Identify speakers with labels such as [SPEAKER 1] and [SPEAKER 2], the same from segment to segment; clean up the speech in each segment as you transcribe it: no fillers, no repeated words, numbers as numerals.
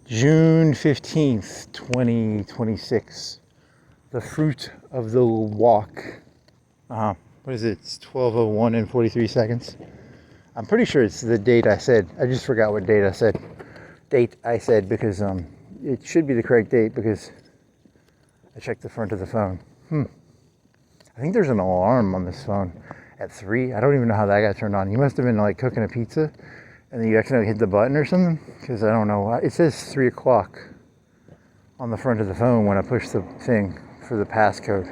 [SPEAKER 1] June 15th, 2026. The fruit of the walk. What is it? It's 12:01 and 43 seconds. I'm pretty sure it's the date I said. I just forgot what date I said. Because it should be the correct date because I checked the front of the phone. I think there's an alarm on this phone at 3. I don't even know how that got turned on. You must have been like cooking a pizza and then you accidentally hit the button or something, because I don't know. It says 3 o'clock on the front of the phone when I push the thing for the passcode.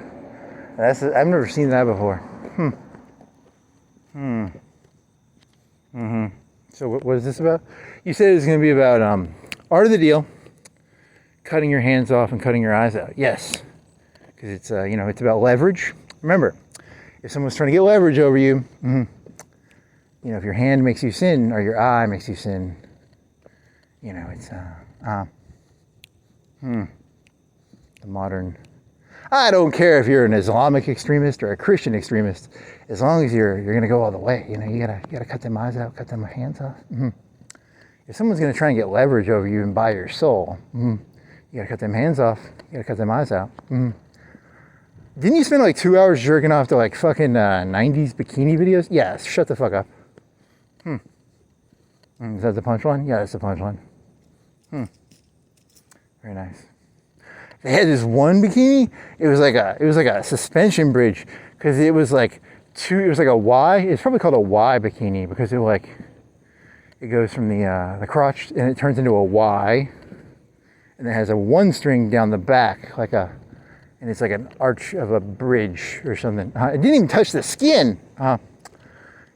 [SPEAKER 1] I've never seen that before. So what is this about? You said it was going to be about art of the deal, cutting your hands off and cutting your eyes out. Yes, because it's it's about leverage. Remember, if someone's trying to get leverage over you, if your hand makes you sin or your eye makes you sin, it's the modern. I don't care if you're an Islamic extremist or a Christian extremist, as long as you're gonna go all the way. You gotta cut them eyes out, cut them hands off. If someone's gonna try and get leverage over you and buy your soul, you gotta cut them hands off. You gotta cut them eyes out. Didn't you spend like 2 hours jerking off to like fucking 90s bikini videos? Yeah, shut the fuck up. Is that the punchline? Yeah, that's the punchline. Very nice. They had this one bikini. It was like a suspension bridge, because it was like a Y. It's probably called a Y bikini because it goes from the crotch and it turns into a Y, and it has a 1 string down the back and it's like an arch of a bridge or something. It didn't even touch the skin.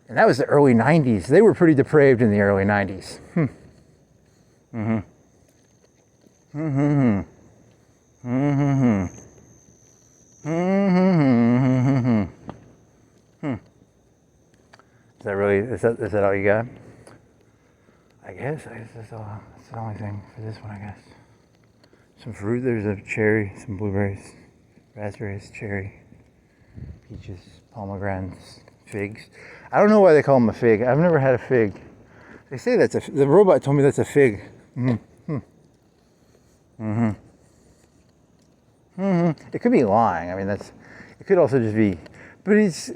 [SPEAKER 1] And that was the early 90s. They were pretty depraved in the early 90s. Is that all you got? I guess that's the only thing for this one, I guess. Some fruit, there's a cherry, some blueberries, raspberries, cherry, peaches, pomegranates, figs. I don't know why they call them a fig. I've never had a fig. They say the robot told me that's a fig. It could be lying. I mean, it could also just be, but it's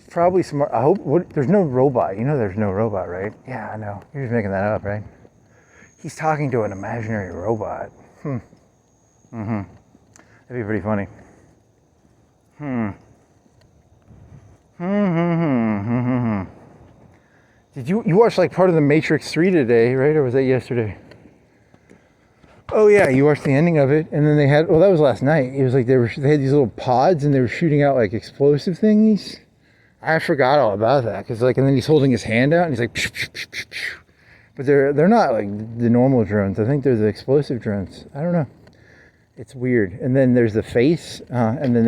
[SPEAKER 1] probably smart. I hope, there's no robot. There's no robot, right? Yeah, I know. You're just making that up, right? He's talking to an imaginary robot. That'd be pretty funny. Did you watch like part of the Matrix 3 today, right? Or was that yesterday? Oh yeah, you watched the ending of it, and then that was last night. It was like they had these little pods and they were shooting out like explosive thingies. I forgot all about that, and then he's holding his hand out and he's like, psh, psh, psh, psh, psh. But they're not like the normal drones. I think they're the explosive drones. I don't know. It's weird. And then there's the face, and then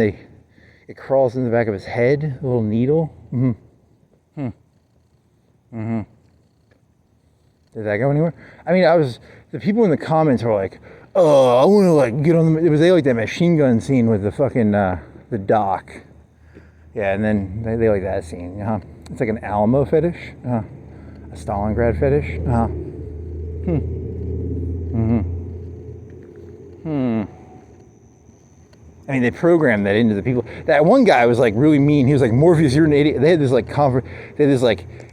[SPEAKER 1] it crawls in the back of his head, a little needle. Did that go anywhere? I mean, the people in the comments were like, oh, I want to like get on they like that machine gun scene with the fucking, the doc. Yeah, and then they like that scene. It's like an Alamo fetish, a Stalingrad fetish. I mean, they programmed that into the people. That one guy was like really mean. He was like, Morpheus, you're an idiot. They had this like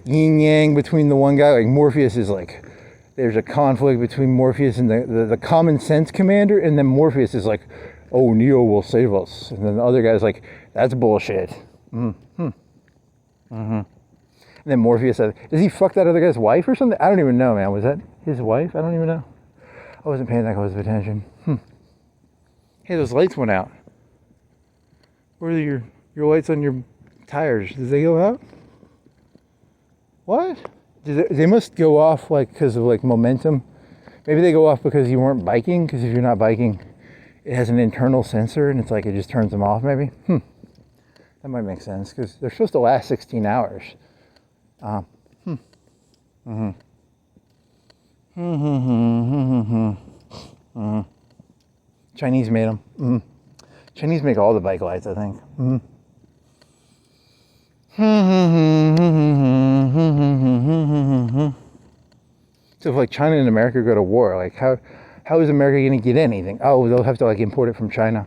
[SPEAKER 1] yin yang between the one guy. Like Morpheus is like, there's a conflict between Morpheus and the common sense commander, and then Morpheus is like, oh, Neo will save us. And then the other guy's like, that's bullshit. And then Morpheus said, does he fuck that other guy's wife or something? I don't even know, man. Was that his wife? I don't even know. I wasn't paying that close of attention. Hey, those lights went out. Where are your lights on your tires? Did they go out? What? They must go off because of momentum. Maybe they go off because you weren't biking. Because if you're not biking, it has an internal sensor and it's like it just turns them off. Maybe. That might make sense because they're supposed to last 16 hours. Chinese made them. Chinese make all the bike lights, I think. So if China and America go to war, how How is America going to get anything? Oh, they'll have to like import it from China.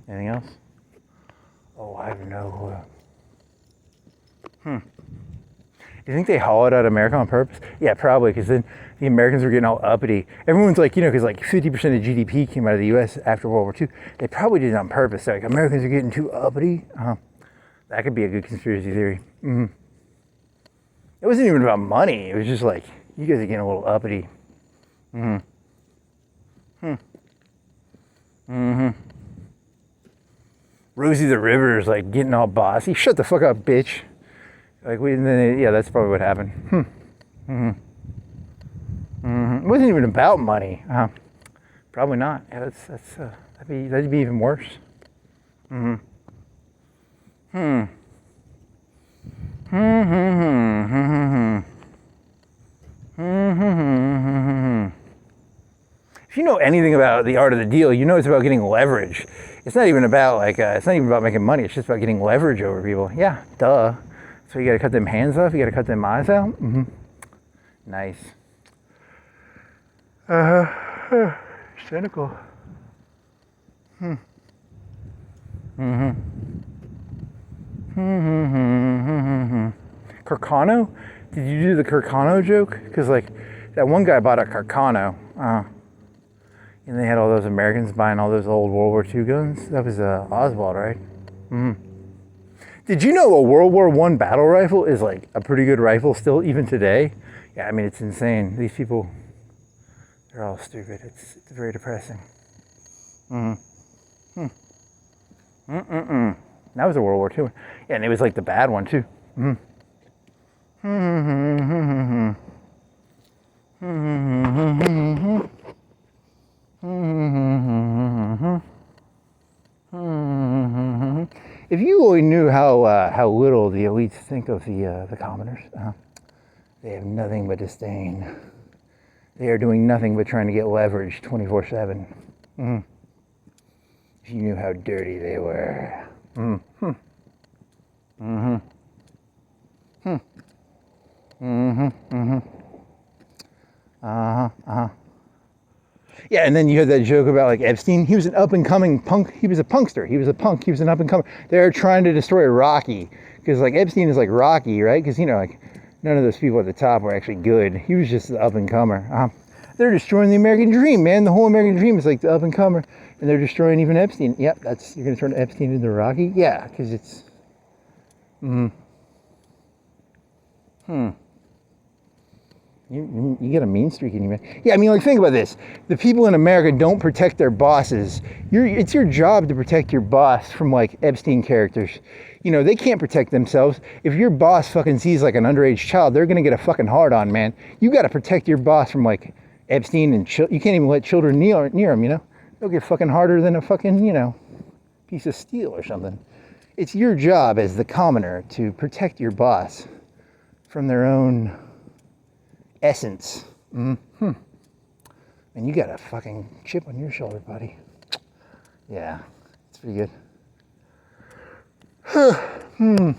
[SPEAKER 1] Anything else? Oh, I have no clue. You think they hollowed out America on purpose? Yeah, probably, because then the Americans were getting all uppity. Everyone's like, because like 50% of GDP came out of the U.S. after World War II. They probably did it on purpose. They're like, Americans are getting too uppity. That could be a good conspiracy theory. It wasn't even about money. It was just like, you guys are getting a little uppity. Rosie the River is like getting all bossy. Shut the fuck up, bitch. Like yeah, that's probably what happened. It wasn't even about money. Probably not. Yeah, that'd be even worse. If you know anything about the art of the deal, you know it's about getting leverage. It's not even about it's not even about making money. It's just about getting leverage over people. Yeah, duh. So you got to cut them hands off. You got to cut them eyes out. Nice. Cynical. Carcano? Did you do the Carcano joke? Because like that one guy bought a Carcano, and they had all those Americans buying all those old World War II guns. That was Oswald, right? Did you know a World War I battle rifle is like a pretty good rifle still, even today? Yeah, I mean, it's insane. These people, they're all stupid. It's very depressing. That was a World War II. Yeah, and it was like the bad one too. If you only knew how little the elites think of the commoners, they have nothing but disdain. They are doing nothing but trying to get leverage 24/7. If you knew how dirty they were. Yeah, and then you had that joke about like Epstein. He was an up and coming punk. He was a punkster. He was a punk. He was an up and comer. They're trying to destroy Rocky because like Epstein is like Rocky, right? Because like none of those people at the top were actually good. He was just the up and comer. They're destroying the American dream, man. The whole American dream is like the up and comer, and they're destroying even Epstein. Yep, you're gonna turn Epstein into Rocky. Yeah, because it's. You get a mean streak in you, man. Yeah, I mean, like, think about this. The people in America don't protect their bosses. It's your job to protect your boss from, like, Epstein characters. They can't protect themselves. If your boss fucking sees, like, an underage child, they're going to get a fucking hard-on, man. You got to protect your boss from, like, Epstein and you can't even let children near them, They'll get fucking harder than a fucking, piece of steel or something. It's your job as the commoner to protect your boss from their own essence. And you got a fucking chip on your shoulder, buddy. Yeah, it's pretty good. I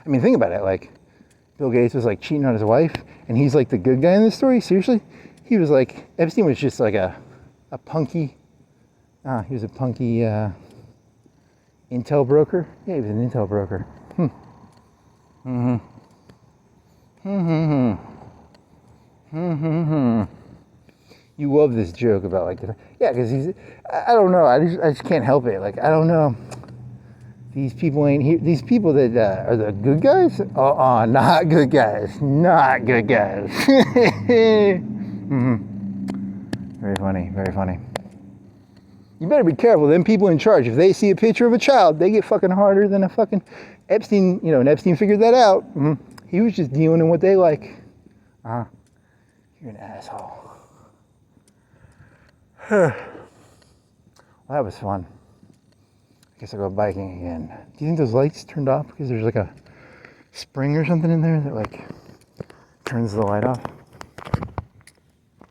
[SPEAKER 1] mean, think about it. Like, Bill Gates was like cheating on his wife, and he's like the good guy in this story. Seriously, he was like Epstein was just like a punky. He was a punky intel broker. Yeah, he was an intel broker. You love this joke about like yeah, because I don't know, I just can't help it. Like, I don't know, these people ain't here. These people that are the good guys, not good guys, not good guys. Very funny, very funny. You better be careful. Them people in charge, if they see a picture of a child, they get fucking harder than a fucking Epstein. And Epstein figured that out. He was just dealing in what they like. You're an asshole. Well, that was fun. Guess I'll go biking again. Do you think those lights turned off because there's like a spring or something in there that like turns the light off?